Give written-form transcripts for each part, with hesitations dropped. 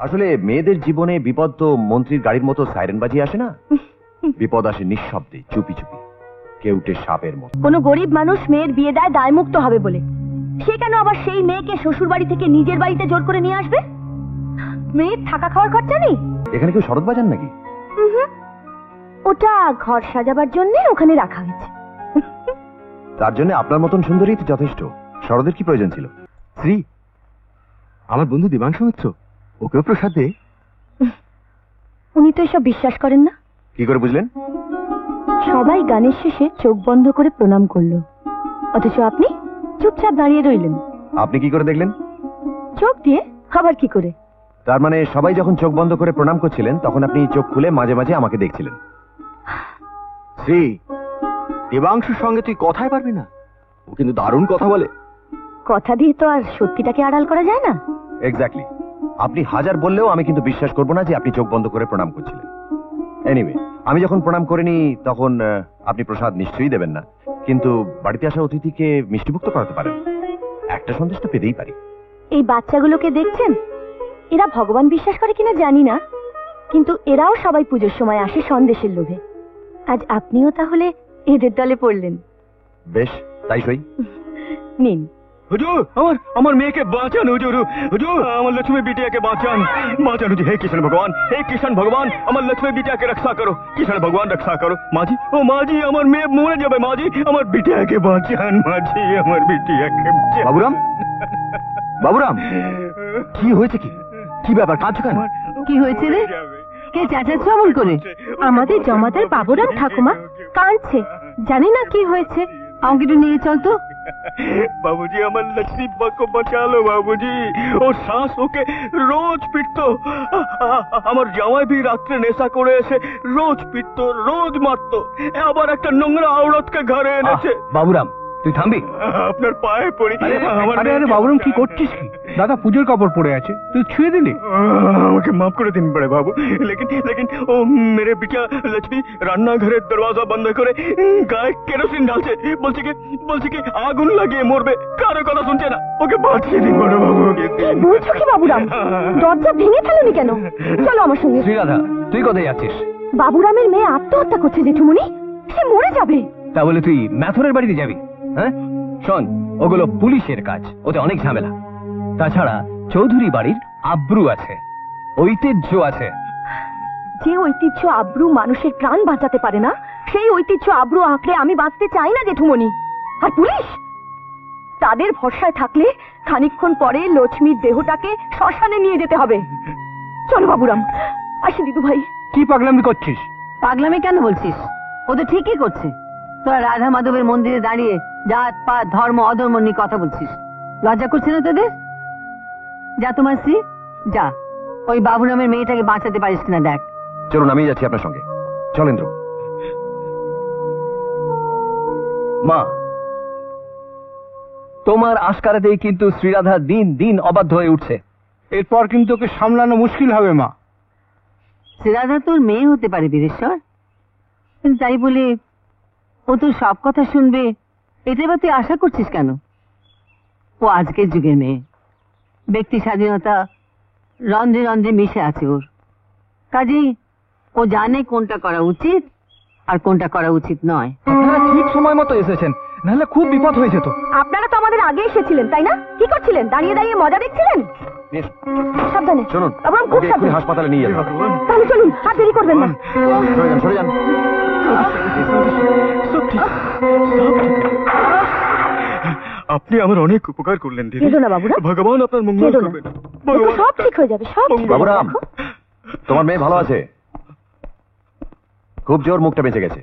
আসলে মেয়েদের জীবনে বিপদ তো মন্ত্রীর গাড়ির মতো সাইরেন বাজিয়ে আসে না। বিপদ আসে নিঃশব্দে, চুপি চুপি, কেউটে সাপের মতো। কোনো গরিব মানুষ মেয়ের বিয়ে দেয় দায়মুক্ত হবে বলে, সে কেন আবার সেই মেয়েকে শ্বশুর বাড়ি থেকে নিজের বাড়িতে জোর করে নিয়ে আসবে? মেয়ের থাকা খাওয়ার খরচা নেই। এখানে কেউ শরৎ বাজান নাকি? ওটা ঘর সাজাবার জন্য ওখানে রাখা হয়েছে। তার জন্য আপনার মতন সুন্দরী তো যথেষ্ট। শরদের কি প্রয়োজন ছিল? শ্রী, আমার বন্ধু দেবাংশু মিত্র, ওকেও প্রসাদ দে। উনি তো এসব বিশ্বাস করেন না। কি করে বুঝলেন? সবাই গানের শেষে চোখ বন্ধ করে প্রণাম করলো, অথচ আপনি চুপচাপ দাঁড়িয়ে রইলেন। আপনি কি করে দেখলেন? চোখ দিয়ে। আবার কি করে? তার মানে সবাই যখন চোখ বন্ধ করে প্রণাম করছিলেন তখন আপনি চোখ খুলে মাঝে মাঝে আমাকে দেখছিলেন। শ্রী, দেবাংশুর সঙ্গে তুই কথাই পারবি না, ও কিন্তু দারুণ কথা বলে। কথা দিয়ে তো আর সত্যিটাকে আড়াল করা যায় না। এক্স্যাক্টলি। আপনি হাজার বললেও আমি কিন্তু বিশ্বাস করব না যে আপনি চোখ বন্ধ করে প্রণাম করছিলেন। এনিওয়ে, আমি যখন প্রণাম করিনি তখন আপনি প্রসাদ নিশ্চয়ই দেবেন না, কিন্তু বাড়িতে আসা অতিথিকে মিষ্টিমুক্ত করাতে পারেন। একটা সন্দেশ তো পেতেই পারি। এই বাচ্চাগুলোকে দেখছেন, এরা ভগবান বিশ্বাস করে কিনা জানি না, কিন্তু এরাও সবাই পুজোর সময় আসে সন্দেশের লোভে। আজ আপনিও তাহলে এদের দলে পড়লেন। বেশ, তাই সই। নিন। হুজুর, আমার মেয়েকে বাঁচান হুজুর। হুজুর, আমার লক্ষ্মী बिटिया বাঁচান, বাঁচান হুজুর। হে কৃষ্ণ ভগবান, হে কৃষ্ণ ভগবান, আমার লক্ষ্মী बिटिया রক্ষা করো। কৃষ্ণ ভগবান রক্ষা করো। মাঝি, ও মাঝি, আমার মেয়ে মরে যাবে। মাঝি, আমার बिटिया বাঁচান। মাঝি, আমার बिटिया বাঁচান। বাবুরাম, বাবুরাম, কি হয়েছে? কি ব্যাপার? কাঁদছো কেন? কি হয়েছে রে? কে চেঁচাচ্ছে অমন করে? আমাদের জমাদার বাবুরাম ঠাকুমা কাঁদছে। জানি না কি হয়েছে, আমাকে একটু নিয়ে চল তো। बाबूजी, আমার लक्ष्मी को बचा लो बाबूजी। ও শ্বাস ওকে রোজ পিটতো। আমার জামাই भी রাত্রে নেশা করে এসে রোজ পিটতো, রোজ মারতো। আবার একটা নোংরা আওরতকে ঘরে এনেছে। বাবুরাম, তুই থামবি? আপনার পায়ে পড়ি। আরে বাবুরাম, কি করছিস? কি দাদা পুজোর কাপড় পরে আছে, তুই ছুঁয়ে দিলি? আমাকে মাফ করে দিন বড় বাবু। लेकिन ও মেরে बिटिया लक्ष्मी রান্নাঘরের দরজা বন্ধ করে গায়ে কেরোসিন ঢালছে। বলছে কি আগুন লাগিয়ে মরবে। কারো কথা শুনছে না। ওকে বাঁচিয়ে দিন বড় বাবু। বলছো কি বাবুরাম? দরজা ভেঙে ফেলোনি কেন? চলো আমার সঙ্গে। শ্রীরাধা, তুই কোথায় যাচ্ছিস? বাবুরামের মেয়ে আত্মহত্যা করছে জেঠুমনি, সে মরে যাবে। তা বলে তুই ম্যাথরের বাড়িতে যাবি? হ্যাঁ শোন, ওগুলো পুলিশের কাজ, ওতে অনেক ঝামেলা। তাছাড়া চৌধুরী বাড়ির আব্রু আছে, ঐতিহ্য আছে। যে ঐতিহ্য আব্রু মানুষের প্রাণ বাঁচাতে পারে না, সেই ঐতিহ্য আব্রু আঁকড়ে আমি বাঁচতে চাই না জেঠুমনি। আর পুলিশ, তাদের ভরসায় থাকলে খানিকক্ষণ পরে লক্ষ্মীর দেহটাকে শ্মশানে নিয়ে যেতে হবে। চলো বাবুরাম, আসি দিদু ভাই। কি পাগলামি করছিস? পাগলামি কেন বলছিস? ও তো ঠিকই করছে। তোরা রাধা মাধবের মন্দিরে দাঁড়িয়ে জাত পাত ধর্ম অধর্ম নিয়ে কথা বলছিস। লজ্জা করছে না তোদের? যা তোমার শ্রী, যা ওই বাবুরামের মেয়েটাকে বাঁচাতে পারিস কিনা দেখ। চলুন, আমি যাচ্ছি আপনার সঙ্গে। চলেন্দ্র। মা, তোমার আশকারাতেই কিন্তু শ্রীরাধা দিন দিন অবাধ্য হয়ে উঠছে। এরপর কিন্তু ওকে সামলানো মুশকিল হবে মা। শ্রীরাধা তোর মেয়ে হতে পারে বীরেশ্বর, কিন্তু তাই বলে ও তোর সব কথা শুনবে এটা বা তুই আশা করছিস কেন? ও আজকের যুগের মেয়ে, ব্যক্তি স্বাধীনতা রন্ধ্রে রন্ধ্রে মিশে আছে ওর। কাজেই ও জানে কোনটা করা উচিত আর কোনটা করা উচিত নয়। আপনারা ঠিক সময় মতো এসেছেন, নাহলে খুব বিপদ হয়ে যেত। আপনারা তো আমাদের আগে এসেছিলেন, তাই না? কি করছিলেন? দাঁড়িয়ে দাঁড়িয়ে মজা দেখছিলেন? সাবধানে। শুনুন, বাবুরাম খুব সাবধানে। হাসপাতালে নিয়ে যান। তাহলে চলুন, আর দেরি করবেন না। সরে যান। আপনি আমার অনেক উপকার করলেন দিদি। কেঁদো না বাবুরাম, ভগবান আপনার মঙ্গল কেঁদো না। করবেন। দেখো, সব ঠিক হয়ে যাবে, সব ঠিক হয়ে যাবে। বাবুরাম, দেখো। তোমার মেয়ে ভালো আছে? খুব জোর মুখটা বেঁচে গেছে।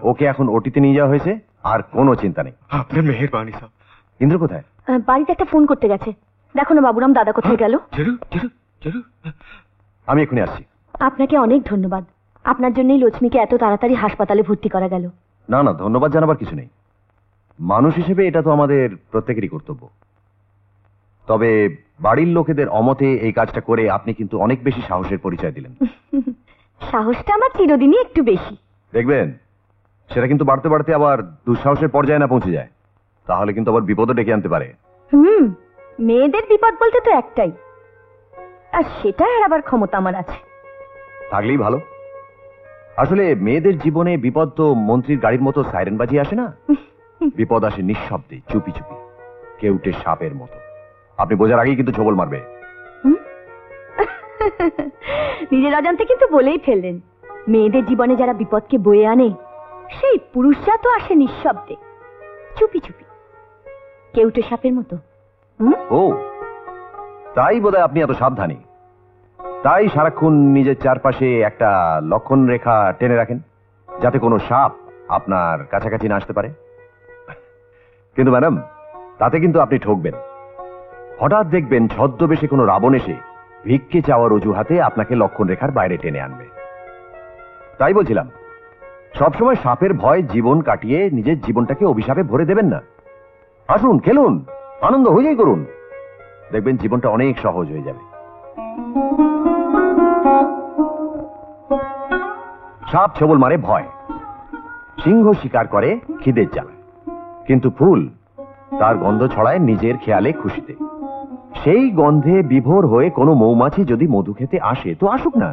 ওকে এখন ওটিতে নিয়ে যাওয়া হয়েছে, আর কোনো চিন্তা নেই। আপনার মেহেরবানি সাহেব। ইন্দ্র কোথায়? বাড়িতে একটা ফোন করতে গেছে। দেখো না বাবুরাম, দাদা কোথায় গেল? আমি এখনই আসছি। আপনাকে অনেক ধন্যবাদ। আপনার জন্যই লক্ষ্মীকে এত তাড়াতাড়ি হাসপাতালে ভর্তি করা গেল। না না, ধন্যবাদ জানাবার কিছু নেই। মানুষ হিসেবে এটা তো আমাদের প্রত্যেকেরই কর্তব্য। তবে বাড়ির লোকেদের অমতে এই কাজটা করে আপনি কিন্তু অনেক বেশি সাহসের পরিচয় দিলেন। সাহসটা আমার চিরদিনই একটু বেশি। দেখবেন, সেটা কিন্তু বাড়তে বাড়তে আবার দুঃসাহসের পর্যায়ে না পৌঁছে যায়, তাহলে কিন্তু আবার বিপদও ডেকে আনতে পারে। মেয়েদের বিপদ বলতে তো একটাই, আর সেটা এড়াবার ক্ষমতা আমার আছে। থাকলেই ভালো। আসলে মেয়েদের জীবনে বিপদ তো মন্ত্রীর গাড়ির মতো সাইরেন বাজিয়ে আসে না, বিপদ আসে নিঃশব্দে, চুপি চুপি, কেউটে সাপের মতো। আপনি বোঝার আগেই কিন্তু ছোবল মারবে। নিজের অজান্তে কিন্তু বলেই ফেললেন, মেয়েদের জীবনে যারা বিপদকে বয়ে আনে সেই পুরুষরা তো আসে নিঃশব্দে, চুপি চুপি, কেউটে সাপের মতো। ও তাই বোধহয় আপনি এত সাবধানী, তাই সারাক্ষণ নিজের চারপাশে একটা লক্ষণ রেখা টেনে রাখেন যাতে কোনো সাপ আপনার কাছাকাছি না আসতে পারে। কিন্তু ম্যাডাম, তাতে কিন্তু আপনি ঠকবেন। হঠাৎ দেখবেন ছদ্মবেশে কোনো রাবণ এসে ভিক্ষে চাওয়ার অজুহাতে আপনাকে লক্ষণ রেখার বাইরে টেনে আনবে। তাই বলছিলাম, সবসময় সাপের ভয় জীবন কাটিয়ে নিজের জীবনটাকে অভিশাপে ভরে দেবেন না। আসুন, খেলুন, আনন্দ হয়েই করুন, দেখবেন জীবনটা অনেক সহজ হয়ে যাবে। সাপ ছোবল মারে ভয়, সিংহ শিকার করে খিদের জ্বালায়, কিন্তু ফুল তার গন্ধ ছড়ায় নিজের খেয়ালে খুশিতে। সেই গন্ধে বিভোর হয়ে কোনো মৌমাছি যদি মধু খেতে আসে তো আসুক না,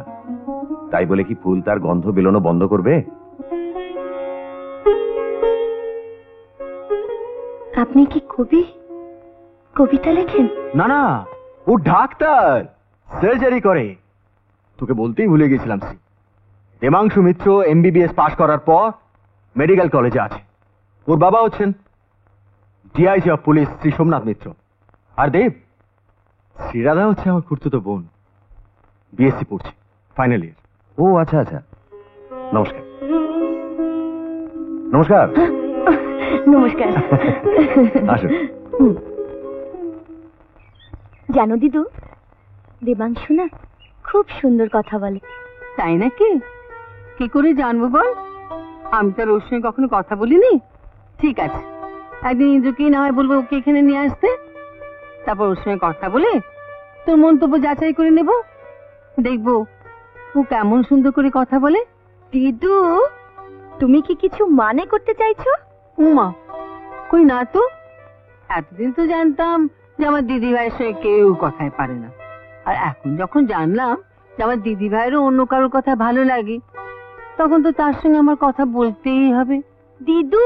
তাই বলে কি ফুল তার গন্ধ বেরোনো বন্ধ করবে? আপনি কি কবি, কবিতা লেখেন? না না, ও ডাক্তার, সার্জারি করে। তোকে বলতেই ভুলে গেছিলাম, দেবাংশু মিত্র এমবিবিএস পাশ করার পর মেডিকেল কলেজে আছে। ওর বাবা হচ্ছেন DIG of police Shri Somnath Mitra. আর দেব, শ্রীরাধা হচ্ছে আমার খুড়তুতো বোন, বিএসসি পড়ছে, ফাইনাল ইয়ার। ও আচ্ছা আচ্ছা, নমস্কার। নমস্কার। নমস্কার। আসুন। জানো দিদু, দেবাংশু না খুব সুন্দর কথা বলে। তাই নাকি? কি করে জানবো বল, আমি তো আর ওর সঙ্গে কখনো কথা বলিনি। ঠিক আছে, একদিন ইন্দ্রকে না হয় বলবো ওকে এখানে নিয়ে আসতে, তারপর ওর সঙ্গে কথা বলে তোর মন্তব্য যাচাই করে নেব, দেখবো ও কেমন সুন্দর করে কথা বলে। দিদু, তুমি কি কিছু মানে করতে চাইছো? উমা, কই না তো। এতদিন তো জানতাম যে আমার দিদি ভাইয়ের সঙ্গে কেউ কথাই পারে না, আর এখন যখন জানলাম যে আমার দিদি ভাইয়েরও অন্য কারোর কথা ভালো লাগে, তখন তো তার সঙ্গে আমার কথা বলতেই হবে। দিদু,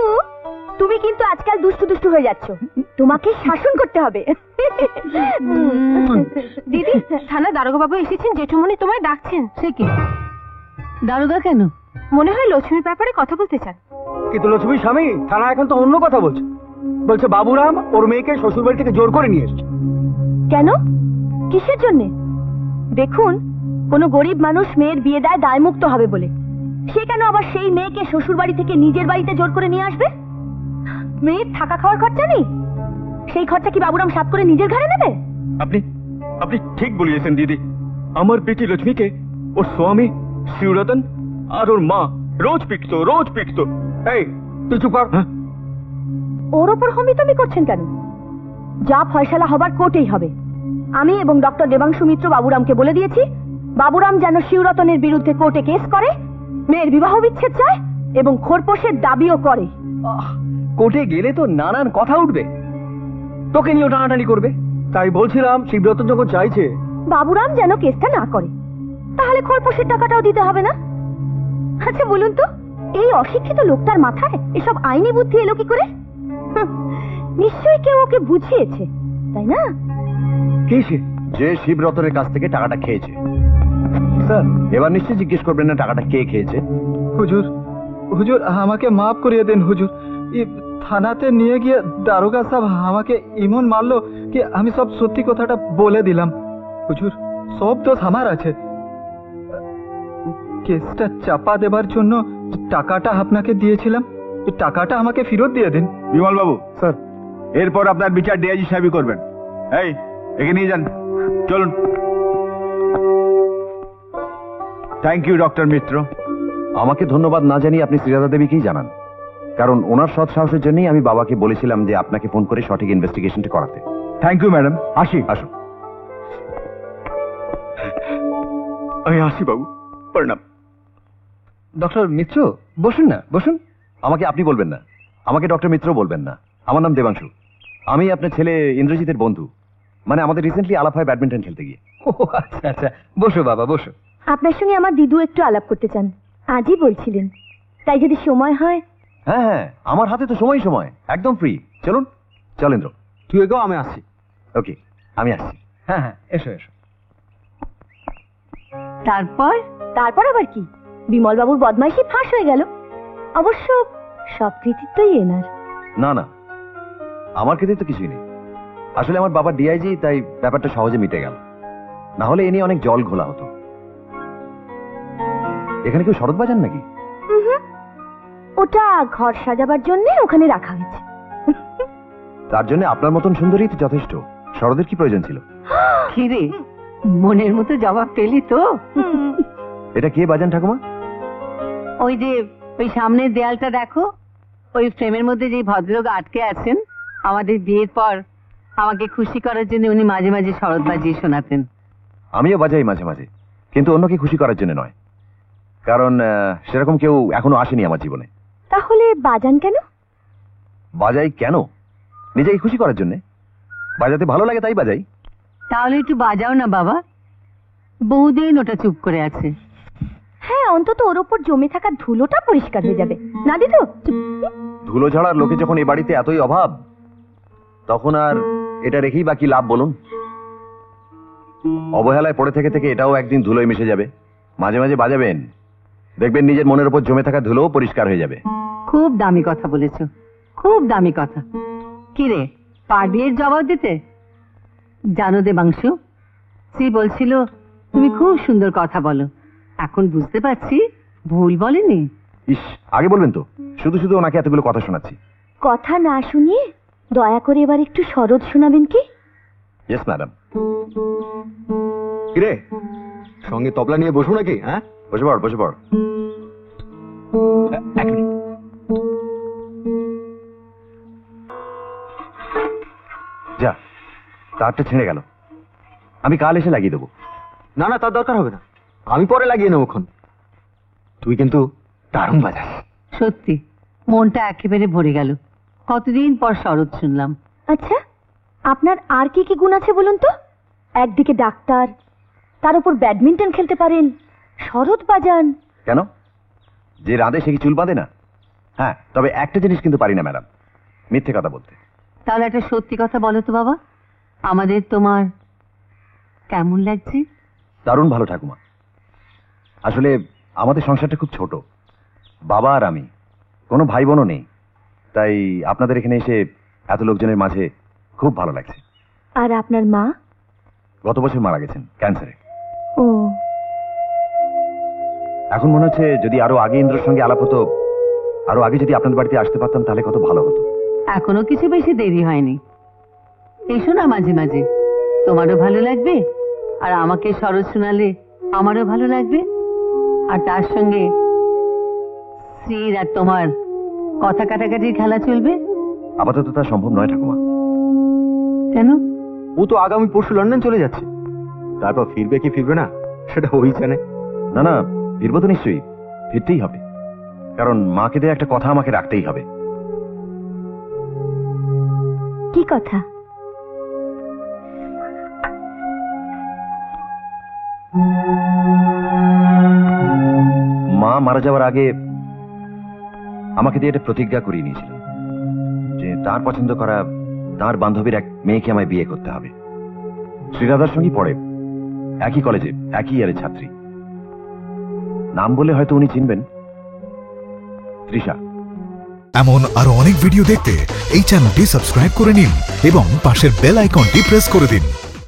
তুমি কিন্তু আজকাল দুষ্টু দুষ্টু হয়ে যাচ্ছ, তোমাকে শাসন করতে হবে। দিদি, থানা দারোগা বাবু এসেছেন, জেঠুমনি তোমায় ডাকছেন। সে কি দারোগা কেন? মনে হয় লক্ষ্মীর ব্যাপারে কথা বলতে চান। কিন্তু লক্ষ্মীর স্বামী থানা এখন তো অন্য কথা বলছে, বলছে বাবুরাম ওর মেয়েকে শ্বশুর বাড়ি থেকে জোর করে নিয়ে এসছে। কেন? কিসের জন্য? দেখুন, কোন গরিব মানুষ মেয়ের বিয়ে দেয় দায়মুক্ত হবে বলে, সে কেন আবার সেই মেয়েকে শ্বশুর বাড়ি থেকে নিজের বাড়িতে জোর করে নিয়ে আসবে? মেয়ের থাকা খাওয়ার খরচা নেই, সেই খরচা কি বাবুরাম সাত করে নিজের ঘরে নেবে? আপনি আপনি ঠিক বলিয়েছেন দিদি। আমার বেটি লক্ষ্মীকে ওর স্বামী শিবরতন আর ওর মা রোজ পিটতো। এই তুই চুপ কর। ওর ওপর হমিতমি করছেন কেন? যা ফয়সালা হবার কোর্টেই হবে। আমি এবং ডক্টর দেবাংশু মিত্র বাবুরামকে বলে দিয়েছি, বাবুরাম যেন শিবরতনের বিরুদ্ধে কোর্টে কেস করে, মেয়ের বিবাহ বিচ্ছেদ চায় এবং খোরপোশের দাবিও করে। কোর্টে গেলে তো নানান কথা উঠবে, তোকে নিয়েও টানাটানি করবে। তাই বলছিলাম, শিবরতন যখন চাইছে বাবুরাম যেন কেসটা না করে, তাহলে খোরপোশের টাকাটাও দিতে হবে না। আচ্ছা বলুন তো, এই অশিক্ষিত লোকটার মাথায় এসব আইনি বুদ্ধি এলো কি করে? নিশ্চয়ই কেউ ওকে বুঝিয়েছে, তাই না? কে সে? যে শিবরতনের কাছ থেকে টাকাটা খেয়েছে। স্যার, এবার নিশ্চয়ই জিজ্ঞেস করবেন না টাকাটা কে খেয়েছে। হুজুর, হুজুর আমাকে মাফ করিয়ে দেন হুজুর। থানাতে নিয়ে গিয়ে দারোগা সাহেব আমাকে এমন মারলো কি আমি সব সত্যি কথাটা বলে দিলাম। হুজুর, সব দোষ আমার আছে। কেসটা চাপা দেবার জন্য টাকাটা আপনাকে দিয়েছিলাম, টাকাটা আমাকে ফেরত দিয়ে দিন। বিমল বাবু, স্যার, এরপর আপনার বিচার ডিআইজি সাহেবই করবেন। এই একে নিয়ে যান, চলুন। থ্যাংক ইউ ডক্টর মিত্র। আমাকে ধন্যবাদ না জানিয়ে আপনি শ্রীরাধা দেবীকেই জানান, কারণ ওনার সৎ সাহসের জন্যই আমি বাবাকে বলেছিলাম যে আপনাকে ফোন করে সঠিক ইনভেস্টিগেশনটা করাতে। থ্যাংক ইউ ম্যাডাম, আসি। আসুন। আমি আসি বাবু, প্রণাম। ডক্টর মিত্র, বসুন না, বসুন। আমাকে আপনি বলবেন না, আমাকে ডক্টর মিত্র বলবেন না। আমার নাম দেবাংশু, আমি আপনার ছেলে ইন্দ্রজিতের বন্ধু। মানে আমাদের রিসেন্টলি আলাপ হয় ব্যাডমিন্টন খেলতে গিয়ে। ও ও আচ্ছা আচ্ছা, বসো বাবা বসো। আপনার সঙ্গে আমার দিদু একটু আলাপ করতে চান, আজই বলছিলেন। তাই যদি সময় হয়। হ্যাঁ হ্যাঁ, আমার হাতে তো সময় একদম ফ্রি। চলুন চলেন্দ্র, তুই এগো, আমি আসছি। ওকে আমি আসছি। হ্যাঁ হ্যাঁ, এসো এসো। তারপর তারপর আবার কি, বিমল বাবুর বদমাইশি ফাঁস হয়ে গেল। অবশ্য সব কৃতিত্বই এনার। না না, আমার ক্ষেত্রে তো কিছুই নেই। আসলে আমার বাবা ডিআইজি, তাই ব্যাপারটা সহজে মিটে গেল। না হলে এ নিয়ে অনেক জল ঘোলা হতো। এখানে কেউ শরৎ বাজান নাকি? ওটা ঘর সাজাবার জন্য ওখানে রাখা হয়েছে। তার জন্য আপনার মতন সুন্দরী তো যথেষ্ট। শরদের কি প্রয়োজন ছিল? খিরে, মনের মতো জবাব পেলি তো? এটা কে বাজান ঠাকুমা? ওই যে ওই সামনের দেয়ালটা দেখো, ওই ফ্রেমের মধ্যে যে ভদ্রলোক আটকে আছেন, আমাদের বিয়ের পর আমাকে খুশি করার জন্য উনি মাঝে মাঝে শরৎ বাজিয়ে শোনাতেন। আমিও বাজাই মাঝে মাঝে, কিন্তু অন্যকে খুশি করার জন্য নয়। কারণ সেরকম কেউ এখনো আসেনি আমার জীবনে। তাহলে বাজান কেন? বাজাই কেন? নিজেকে খুশি করার জন্য। বাজাতে ভালো লাগে তাই বাজাই। তাহলে একটু বাজাও না বাবা, বহুদিন ওটা চুপ করে আছে। হ্যাঁ, অন্তত ওর ওপর জমে থাকা ধুলোটা পরিষ্কার হয়ে যাবে না দিদু? ধুলো ঝাড়ার লোকে যখন এই বাড়িতে এতই অভাব, তখন আর এটা রেখেই বাকি লাভ বলুন? অবহেলায় পড়ে থেকে থেকে এটাও একদিন ধুলোয় মিশে যাবে। মাঝে মাঝে বাজাবেন, দেখবেন নিজের মনের উপর জমে থাকা ধুলোও পরিষ্কার হয়ে যাবে। খুব দামি কথা বলেছো, খুব দামি কথা। কিরে, পারবি এর জবাব দিতে? জানো দেবাংশু, শ্রী বলছিল তুমি খুব সুন্দর কথা বলো। এখন বুঝতে পারছি ভুল বলেনি। ইস, আগে বলবেন তো, শুধু শুধু ওনাকে এতগুলো কথা শোনাচ্ছি। কথা না শুনিয়ে দয়া করে এবার একটু শরৎ শোনাবেন কি? Yes madam. কিরে, সঙ্গে তবলা নিয়ে বসবো নাকি? হ্যাঁ, বসে পড় বসে পড়। এক মিনিট। যা, তারটা ছেড়ে গেল। আমি কাল এসে লাগিয়ে দেবো। না না, তার দরকার হবে না, আমি পরে লাগিয়ে নেবক্ষণ। তুই কিন্তু দারুণ বাজাস। সত্যি মনটা একেবারে ভরে গেল। কতদিন পর শরৎ শুনলাম। আচ্ছা, আপনার আর কি কি গুণ আছে বলুন তো? একদিকে ডাক্তার, তার উপর ব্যাডমিন্টন খেলতে পারেন, শরৎ বাজান। কেন? যে রাঁধে সে কি চুল বাঁধে না? হ্যাঁ, তবে একটা জিনিস কিন্তু পারি না ম্যাডাম, মিথ্যে কথা বলতে। তাহলে একটা সত্যি কথা বলো তো বাবা, আমাদের তোমার কেমন লাগছে? দারুণ ভালো ঠাকুমা। আসলে আমাদের সংসারটা খুব ছোট, বাবা আর আমি, কোনো ভাই বোনও নেই। তাই আপনাদের এখানে এসে এত লোকজনের মাঝে খুব ভালো লাগছে। আর আপনার মা? গত বছর মারা গেছেন ক্যান্সারে। ও, এখন মনে হচ্ছে যদি আরো আগে ইন্দ্রর সঙ্গে আলাপ হতো, আরো আগে যদি আপনাদের বাড়িতে আসতে পারতাম, তাহলে কত ভালো হতো। এখনো কিছু বেশি দেরি হয়নি, এসো না মাঝে মাঝে, তোমারও ভালো লাগবে, আর আমাকে শরৎ শোনালে আমারও ভালো লাগবে। আর তার সঙ্গে শ্রীর আর তোমার কথা কাটাকাটির খেলা চলবে। আপাতত তা সম্ভব নয় ঠাকুমা। কেন? ও তো আগামী পরশু লন্ডন চলে যাচ্ছে, তারপর ফিরবে কি ফিরবে না সেটা ওই জানে। না না, ফিরবো তো নিশ্চয়ই, ফিরতেই হবে। কারণ মাকে দিয়ে একটা কথা আমাকে রাখতেই হবে। কি কথা? মা মারা যাওয়ার আগে আমাকে দিয়ে একটা প্রতিজ্ঞা করিয়ে নিয়েছিলেন যে তার পছন্দ করা তার বান্ধবীর এক মেয়েকে আমায় বিয়ে করতে হবে। শ্রীরাধার সঙ্গে পড়ে, একই কলেজে, একই ইয়ারের ছাত্রী। নাম বলে হয়তো উনি চিনবেন, তৃষা। এমন আরো অনেক ভিডিও দেখতে এই চ্যানেলটি সাবস্ক্রাইব করে নিন এবং পাশের বেল আইকনটি প্রেস করে দিন।